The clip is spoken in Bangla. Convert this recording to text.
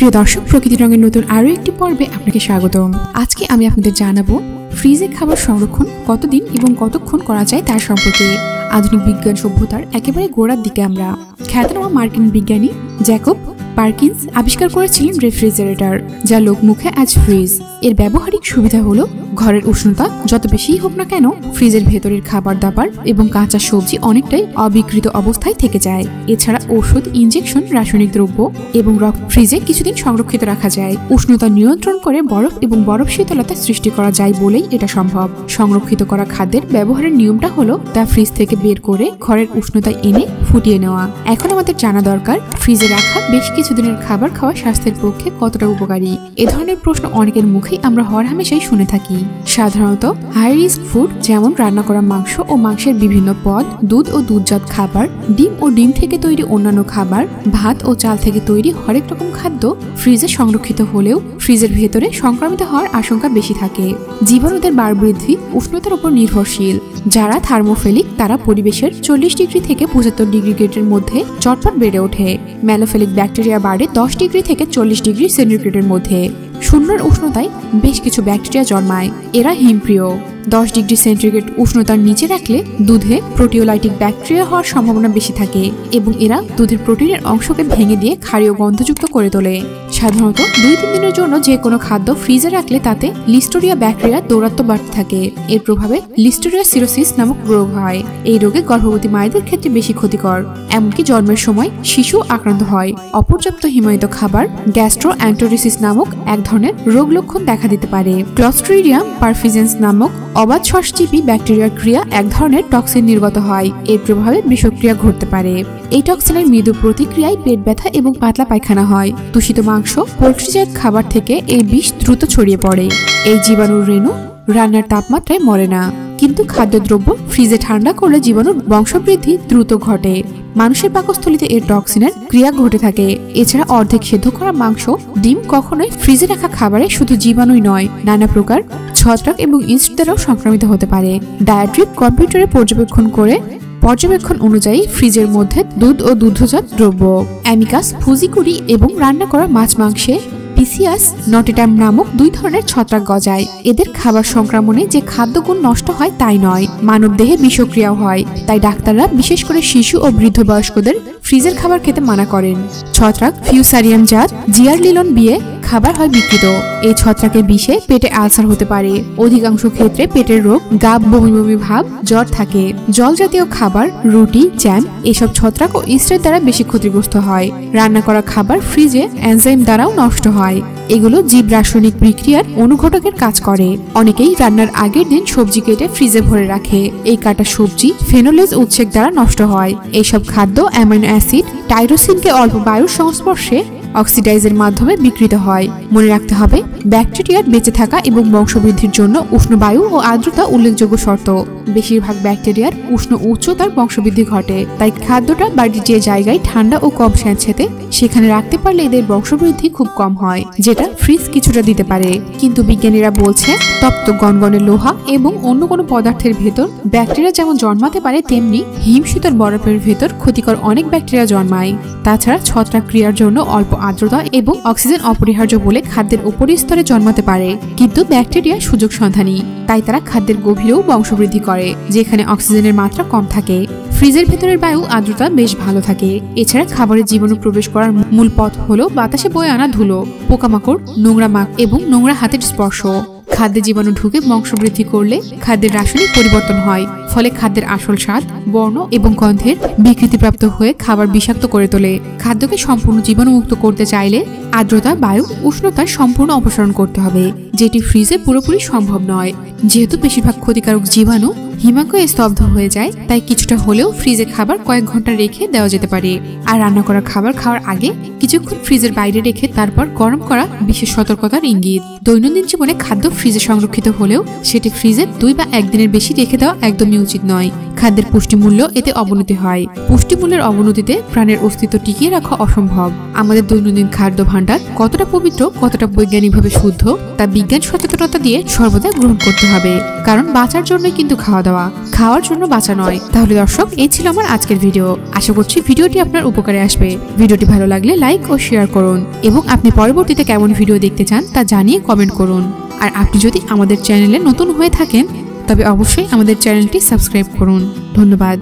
প্রিয় দর্শক, প্রকৃতি রঙের নতুন আরো একটি পর্বে আপনাকে স্বাগতম। আজকে আমি আপনাদের জানাবো ফ্রিজে খাবার সংরক্ষণ কতদিন এবং কতক্ষণ করা যায় তার সম্পর্কে। আধুনিক বিজ্ঞান সভ্যতার একেবারে গোড়ার দিকে আমরা খ্যাতনামা মার্কিন বিজ্ঞানী জ্যাকব পারকিন্স আবিষ্কার করেছিলেন রেফ্রিজারেটর, যা লোকমুখে আজ ফ্রিজ। এর ব্যবহারিক সুবিধা হলো ঘরের উষ্ণতা যত বেশিই হোক না কেন ফ্রিজের ভেতরের খাবার দাবার এবং কাঁচা সবজি অনেকটাই অবিকৃত অবস্থায় থেকে যায়। এছাড়া ওষুধ, ইনজেকশন, রাসায়নিক দ্রব্য এবং রক্ত ফ্রিজে কিছুদিন সংরক্ষিত রাখা যায়। উষ্ণতা নিয়ন্ত্রণ করে বরফ এবং বরফ শীতলতা সৃষ্টি করা যায় বলেই এটা সম্ভব। সংরক্ষিত করা খাদ্যের ব্যবহারের নিয়মটা হলো তা ফ্রিজ থেকে বের করে ঘরের উষ্ণতায় এনে ফুটিয়ে নেওয়া। এখন আমাদের জানা দরকার ফ্রিজে রাখা বেশ কিছুদিনের খাবার খাওয়া স্বাস্থ্যের পক্ষে কতটা উপকারী। এ ধরনের প্রশ্ন অনেকের মুখেই আমরা হরহামেশাই শুনে থাকি। সাধারণত হাই রিস্ক ফুড যেমন রান্না করা মাংস ও মাংসের বিভিন্ন পদ, দুধ ও দুধজাত খাবার, ডিম ও ডিম থেকে তৈরি অন্যান্য খাবার, ভাত ও চাল থেকে তৈরি হরেক রকম খাদ্য ফ্রিজে সংরক্ষিত হলেও ফ্রিজের ভেতরে সংক্রমিত হওয়ার আশঙ্কা বেশি থাকে। জীবাণুদের বার বৃদ্ধি উষ্ণতার উপর নির্ভরশীল। যারা থার্মোফিলিক তারা পরিবেশের 40 ডিগ্রি থেকে 75 ডিগ্রি গ্রেডের মধ্যে চটপট বেড়ে ওঠে। ম্যালোফিলিক ব্যাকটেরিয়া বাড়ে 10 ডিগ্রি থেকে 40 ডিগ্রি সেন্টিগ্রেডের মধ্যে। শূন্যের উষ্ণতায় বেশ কিছু ব্যাকটেরিয়া জন্মায়। এরা হিমপ্রিয়। 10 ডিগ্রি সেন্টিগ্রেড উষ্ণতার নিচে রাখলে দুধে প্রোটিওলাইটিক ব্যাকটেরিয়া হওয়ার সম্ভাবনা বেশি থাকে এবং এরা দুধের প্রোটিনের অংশকে ভেঙে দিয়ে ক্ষারীয় গন্ধযুক্ত করে তোলে। সাধারণত 2-3 দিনের জন্য যে কোনো খাদ্য ফ্রিজে রাখলে তাতে লিস্টেরিয়া ব্যাকটেরিয়া দৌরাত্ম্য বাড়তে থাকে। এর প্রভাবে লিস্টেরিয়া সিরোসিস নামক রোগ হয়। এই রোগে গর্ভবতী মায়েদের ক্ষেত্রে বেশি ক্ষতিকর, এমনকি জন্মের সময় শিশু আক্রান্ত হয়। অপর্যাপ্ত হিমায়িত খাবার গ্যাস্ট্রোএন্টেরিসিস নামক এক ধরনের রোগ লক্ষণ দেখা দিতে পারে। ক্লস্ট্রিডিয়াম পারফিজেন্স নামক অবাধ শ্বাসজীবী ব্যাকটেরিয়ার ক্রিয়া এক ধরনের টক্সিন নির্গত হয়। এর প্রভাবে বিষক্রিয়া ঘটতে পারে। এই টক্সিনের মৃদু প্রতিক্রিয়ায় পেট ব্যথা এবং পাতলা পায়খানা হয়। দূষিত মাংস, পোল্ট্রিজাত খাবার থেকে এই বিষ দ্রুত ছড়িয়ে পড়ে। এই জীবাণুর রেণু রান্নার তাপমাত্রায় মরে না, কিন্তু খাদ্যদ্রব্য ফ্রিজে ঠান্ডা করলে জীবাণুর বংশবৃদ্ধি দ্রুত ঘটে। মানুষের পাকস্থলীতে এর টক্সিনের ক্রিয়া ঘটে থাকে। এছাড়া অর্ধেক সেদ্ধ করা মাংস, ডিম কখনোই ফ্রিজে রাখা খাবারে শুধু জীবাণুই নয়, নানা প্রকার ছত্রাক এবং ইস্ট দ্বারাও সংক্রমিত হতে পারে। ডায়াট্রিক কম্পিউটারে পর্যবেক্ষণ অনুযায়ী ফ্রিজের মধ্যে দুধ ও দুগ্ধজাত দ্রব্য, অ্যামিকাস ফুজিকুরি এবং রান্না করা মাছ মাংসে পিসিয়াস নটিটাম নামক 2 ধরনের ছত্রাক গজায়। এদের খাবার সংক্রমণে যে খাদ্যগুণ নষ্ট হয় তাই নয়, মানব দেহে বিষক্রিয়াও হয়। তাই ডাক্তাররা বিশেষ করে শিশু ও বৃদ্ধ বয়স্কদের ফ্রিজের খাবার খেতে মানা করেন। ছত্রাক ফিউসারিয়াম জাত জিয়ারলিলন বিয়ে খাবার হয় বিকৃত। এই ছত্রাকের বিষে পেটে আলসার হতে পারে। অধিকাংশ ক্ষেত্রে পেটের রোগ, গাব, বমি বমি ভাব, জ্বর থাকে। জল জাতীয় খাবার, রুটি, জ্যাম এসব ছত্রাক ও ইস্টের দ্বারা বেশি ক্ষতিগ্রস্ত হয়। রান্না করা খাবার ফ্রিজে এনজাইম দ্বারাও নষ্ট হয়। এগুলো জীব রাসায়নিক বিক্রিয়ার অনুঘটকের কাজ করে। অনেকেই রান্নার আগের দিন সবজি কেটে ফ্রিজে ভরে রাখে। এই কাটা সবজি ফেনোলেজ উৎসেক দ্বারা নষ্ট হয়। এইসব খাদ্য অ্যামাইনো অ্যাসিড টাইরোসিনকে অল্প বায়ুর সংস্পর্শে অক্সিডাইজের মাধ্যমে বিকৃত হয়। মনে রাখতে হবে, ব্যাকটেরিয়ার বেঁচে থাকা এবং বংশবৃদ্ধির জন্য উষ্ণ বায়ু ও আর্দ্রতা উল্লেখযোগ্য শর্ত। বেশিরভাগ ব্যাকটেরিয়ার উষ্ণ উচ্চতার বংশবৃদ্ধি ঘটে। তাই খাদ্যটা বাড়ির যে জায়গায় ঠান্ডা ও কম স্যাঁতসেঁতে সেখানে রাখতে পারলে এদের বংশবৃদ্ধি খুব কম হয়, যেটা ফ্রিজ কিছুটা দিতে পারে। কিন্তু বিজ্ঞানীরা বলছে তপ্ত গনগনে লোহা এবং অন্য কোনো পদার্থের ভেতর ব্যাকটেরিয়া যেমন জন্মাতে পারে, তেমনি হিমশীতল বরফের ভেতর ক্ষতিকর অনেক ব্যাকটেরিয়া জন্মায়। তাছাড়া ছত্রাক ক্রিয়ার জন্য অল্প আর্দ্রতা এবং অক্সিজেন অপরিহার্য বলে খাদ্যের উপরি স্তরে জন্মাতে পারে। কিন্তু ব্যাকটেরিয়া সুযোগ সন্ধানী, তাই তারা খাদ্যের গভীরেও বংশবৃদ্ধি করে, যেখানে অক্সিজেনের মাত্রা কম থাকে। ফ্রিজের ভেতরের বায়ু আর্দ্রতা বেশ ভালো থাকে। এছাড়া খাবারের জীবাণু প্রবেশ করার মূল পথ হলো বাতাসে বয়ে আনা ধুলো, পোকামাকড়, নোংরা মাখ এবং নোংরা হাতের স্পর্শ। খাদ্যে জীবাণু ঢুকে বংশবৃদ্ধি করলে খাদ্যের রাসায়নিক পরিবর্তন হয়, ফলে খাদ্যের আসল স্বাদ, বর্ণ এবং গন্ধের বিকৃতিপ্রাপ্ত হয়ে খাবার বিষাক্ত করে তোলে। খাদ্যকে সম্পূর্ণ জীবাণুমুক্ত করতে চাইলে আর্দ্রতা, বায়ু, উষ্ণতার সম্পূর্ণ অপসারণ করতে হবে, যেটি ফ্রিজে পুরোপুরি সম্ভব নয়। যেহেতু বেশিরভাগ ক্ষতিকারক জীবাণু হিমাঙ্কয়ে স্তব্ধ হয়ে যায়, তাই কিছুটা হলেও ফ্রিজে খাবার কয়েক ঘন্টা রেখে দেওয়া যেতে পারে। আর রান্না করা খাবার খাওয়ার আগে কিছুক্ষণ ফ্রিজের বাইরে রেখে তারপর গরম করা বিশেষ সতর্কতার ইঙ্গিত। দৈনন্দিন জীবনে খাদ্য ফ্রিজে সংরক্ষিত হলেও সেটি ফ্রিজে 2 বা 1 দিনের বেশি রেখে দেওয়া একদমই উচিত নয়। খাদ্যের পুষ্টিমূল্য এতে অবনতি হয়। পুষ্টিমূল্যের অবনতিতে প্রাণের অস্তিত্ব টিকিয়ে রাখা অসম্ভব। আমাদের দৈনন্দিন খাদ্য ভাণ্ডার কতটা পবিত্র, কতটা বৈজ্ঞানিকভাবে শুদ্ধ তা বিজ্ঞান সচেতনতা দিয়ে সর্বদা গ্রহণ করতে হবে। কারণ বাঁচার জন্যই কিন্তু খাওয়া দাওয়া, খাওয়ার জন্য বাঁচা নয়। তাহলে দর্শক, এই ছিল আমার আজকের ভিডিও। আশা করছি ভিডিওটি আপনার উপকারে আসবে। ভিডিওটি ভালো লাগলে লাইক ও শেয়ার করুন এবং আপনি পরবর্তীতে কেমন ভিডিও দেখতে চান তা জানিয়ে কমেন্ট করুন। আর আপনি যদি আমাদের চ্যানেলে নতুন হয়ে থাকেন তবে অবশ্যই আমাদের চ্যানেলটি সাবস্ক্রাইব করুন। ধন্যবাদ।